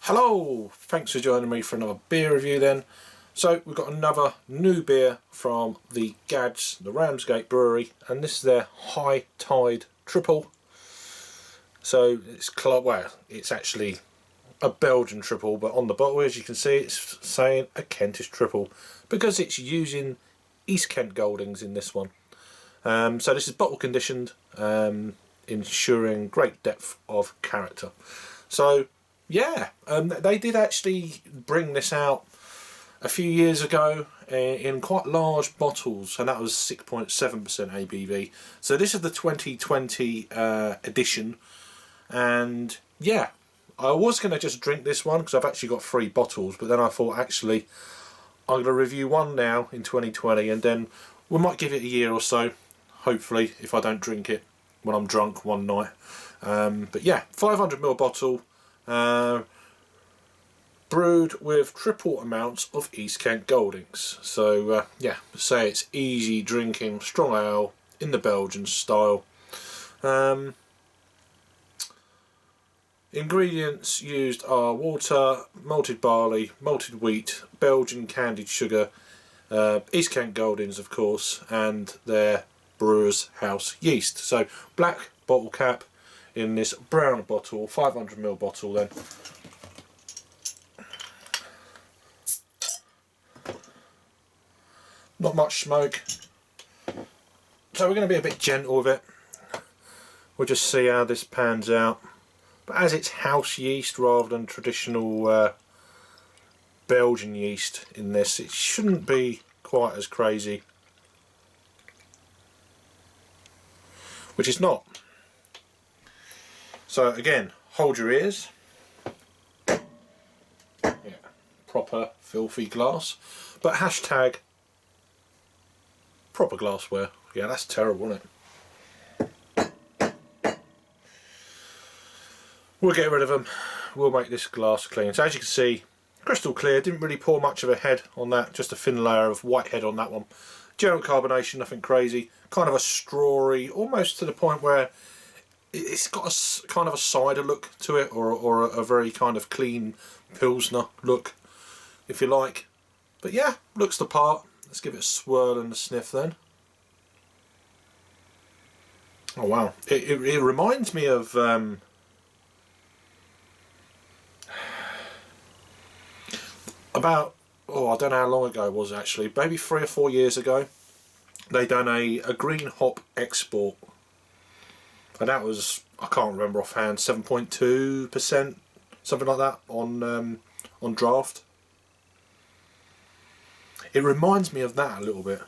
Hello, thanks for joining me for another beer review then. So we've got another new beer from the Gadds The Ramsgate Brewery, and this is their High Tide Tripel. So it's actually a Belgian Tripel, but on the bottle, as you can see, it's saying a Kentish Tripel because it's using East Kent Goldings in this one. So this is bottle conditioned, ensuring great depth of character. So yeah, they did actually bring this out a few years ago in quite large bottles, and that was 6.7% ABV. So this is the 2020 edition, and yeah, I was going to just drink this one because I've actually got 3 bottles, but then I thought actually I'm going to review one now in 2020, and then we might give it a year or so, hopefully, if I don't drink it when I'm drunk one night. But yeah, 500ml bottle. Brewed with triple amounts of East Kent Goldings. So yeah, say it's easy drinking strong ale in the Belgian style. Ingredients used are water, malted barley, malted wheat, Belgian candied sugar, East Kent Goldings of course, and their brewer's house yeast. So black bottle cap in this brown bottle, 500ml bottle then. Not much smoke, so we're going to be a bit gentle with it. We'll just see how this pans out. But as it's house yeast rather than traditional Belgian yeast in this, it shouldn't be quite as crazy, which it's not. So again, hold your ears. Yeah, proper filthy glass, but hashtag proper glassware. Yeah, that's terrible, isn't it? We'll get rid of them. We'll make this glass clean. So as you can see, crystal clear. Didn't really pour much of a head on that. Just a thin layer of white head on that one. General carbonation, nothing crazy. Kind of a strawy, almost to the point where it's got a kind of a cider look to it, or a very kind of clean pilsner look, if you like. But yeah, looks the part. Let's give it a swirl and a sniff then. Oh wow, it reminds me of about, I don't know how long ago it was actually, maybe 3 or 4 years ago, they done a green hop export, and that was, I can't remember offhand, 7.2%, something like that on draft. It reminds me of that a little bit.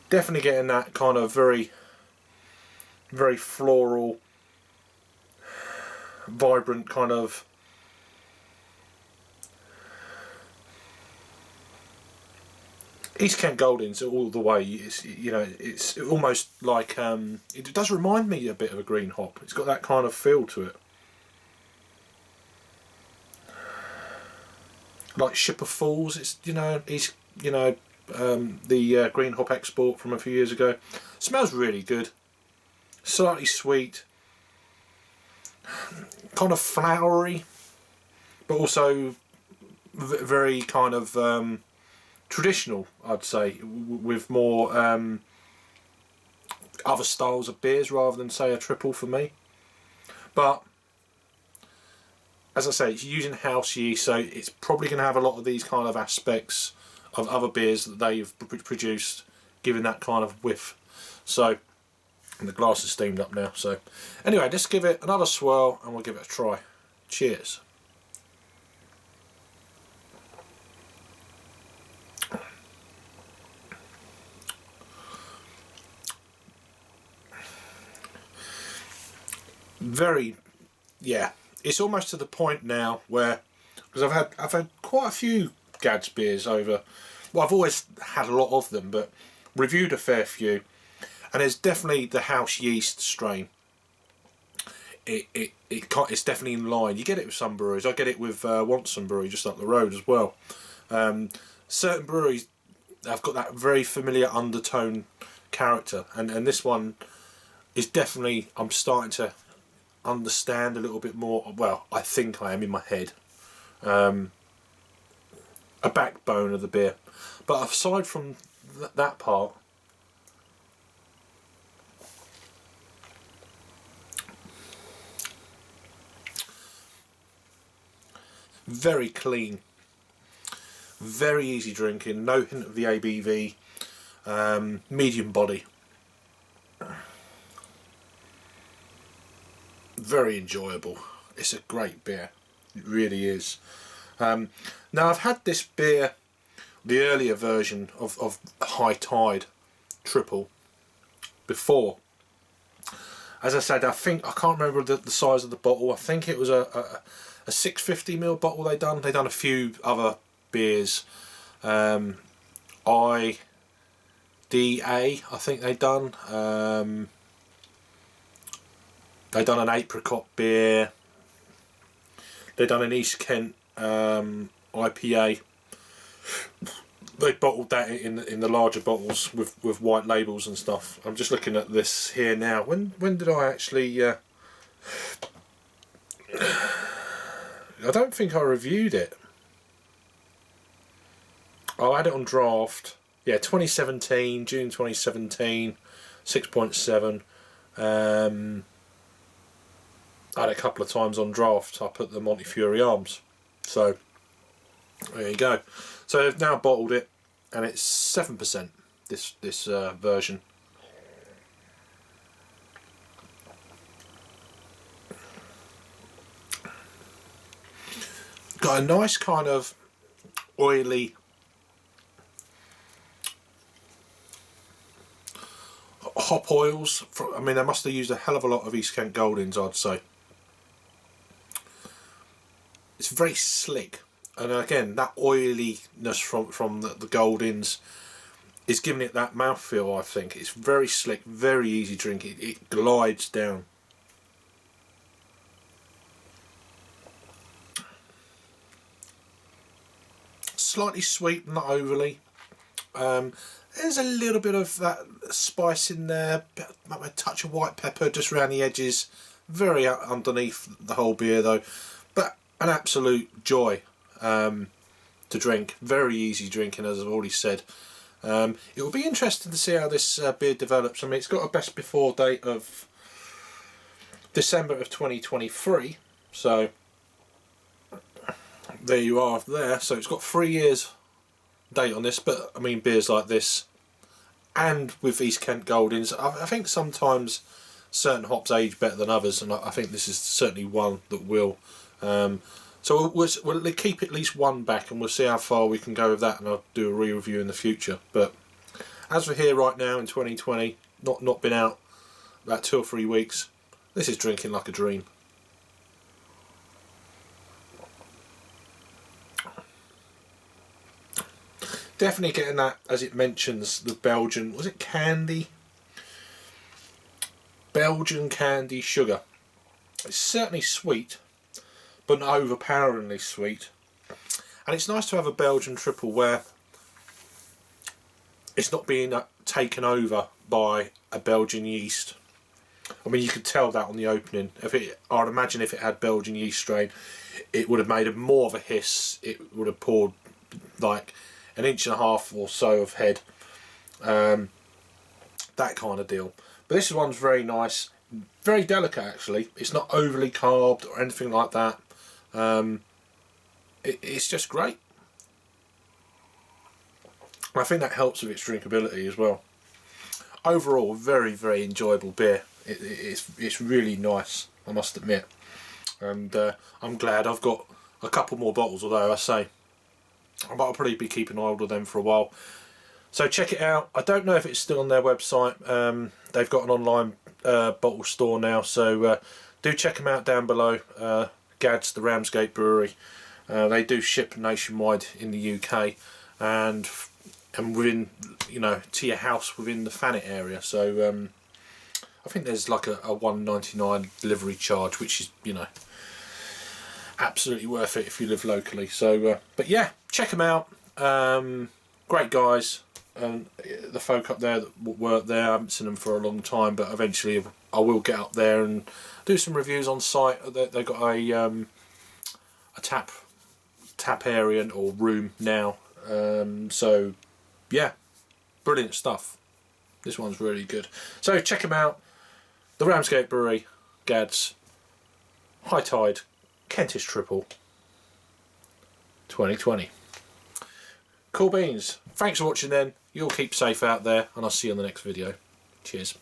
Definitely getting that kind of very, very floral, vibrant kind of East Kent Goldings all the way. It's, you know, it's almost like it does remind me a bit of a green hop. It's got that kind of feel to it, like Ship of Fools. It's, you know, the green hop export from a few years ago. Smells really good, slightly sweet, kind of flowery, but also very kind of traditional, I'd say, with more other styles of beers rather than say a triple for me. But as I say, it's using house yeast, so it's probably going to have a lot of these kind of aspects of other beers that they've produced, giving that kind of whiff. So, and the glass is steamed up now. So anyway, let's give it another swirl and we'll give it a try. Cheers. Very, yeah, it's almost to the point now where, because I've had quite a few Gadds beers over. Well, I've always had a lot of them, but reviewed a fair few, and there's definitely the house yeast strain. It's definitely in line. You get it with some breweries. I get it with Wanson Brewery just up the road as well. Certain breweries have got that very familiar undertone character, and this one is definitely, I'm starting to understand a little bit more. Well, I think I am in my head. A backbone of the beer, but aside from that part, very clean, very easy drinking, no hint of the ABV, medium body, very enjoyable. It's a great beer, it really is. Now I've had this beer, the earlier version of High Tide Tripel, before. As I said, I can't remember the size of the bottle. I think it was a 650ml bottle they done. They done a few other beers. IDA, I think they done. They done an apricot beer. They done an East Kent IPA. They bottled that in the larger bottles with white labels and stuff. I'm just looking at this here now. When did I actually? I don't think I reviewed it. I had it on draft. Yeah, 2017, June 2017, 6.7. I had a couple of times on draft. I put the Montefiore Arms. So there you go. So they've now bottled it, and it's 7%. This version. Got a nice kind of oily, hop oils. I mean, they must have used a hell of a lot of East Kent Goldings, I'd say. It's very slick, and again, that oiliness from the Goldings is giving it that mouthfeel. I think it's very slick, very easy drinking. It glides down. Slightly sweet, not overly. There's a little bit of that spice in there, a touch of white pepper just around the edges. Very underneath the whole beer though, but an absolute joy to drink. Very easy drinking, as I've already said. It will be interesting to see how this beer develops. I mean, it's got a best before date of December of 2023, so there you are there. So it's got 3 years date on this, but I mean, beers like this and with East Kent Goldings, I think sometimes certain hops age better than others, and I think this is certainly one that will. So we'll keep at least one back, and we'll see how far we can go with that, and I'll do a re-review in the future. But as we're here right now in 2020, not been out about 2 or 3 weeks, this is drinking like a dream. Definitely getting that, as it mentions, the Belgian, was it candy? Belgian candy sugar. It's certainly sweet, but not overpoweringly sweet. And it's nice to have a Belgian Tripel where it's not being taken over by a Belgian yeast. I mean, you could tell that on the opening. I'd imagine if it had Belgian yeast strain, it would have made more of a hiss. It would have poured like 1.5 inches or so of head, that kind of deal. But this one's very nice, very delicate actually. It's not overly carbed or anything like that. It's just great. I think that helps with its drinkability as well. Overall, very enjoyable beer. It's really nice, I must admit. And I'm glad I've got a couple more bottles, although I say I'll probably be keeping hold of them for a while. So check it out. I don't know if it's still on their website. They've got an online bottle store now, so do check them out down below. Gadds The Ramsgate Brewery. They do ship nationwide in the UK and within, you know, to your house within the Thanet area. So I think there's like a £1.99 delivery charge, which is, you know, absolutely worth it if you live locally. So but yeah, check them out. Great guys, and the folk up there that work there, I haven't seen them for a long time, but eventually I will get up there and do some reviews on site. They've got a tap area or room now. So yeah, brilliant stuff. This one's really good. So check them out. The Ramsgate Brewery, Gadds, High Tide, Kentish Tripel, 2020. Cool beans. Thanks for watching then. You'll keep safe out there, and I'll see you on the next video. Cheers.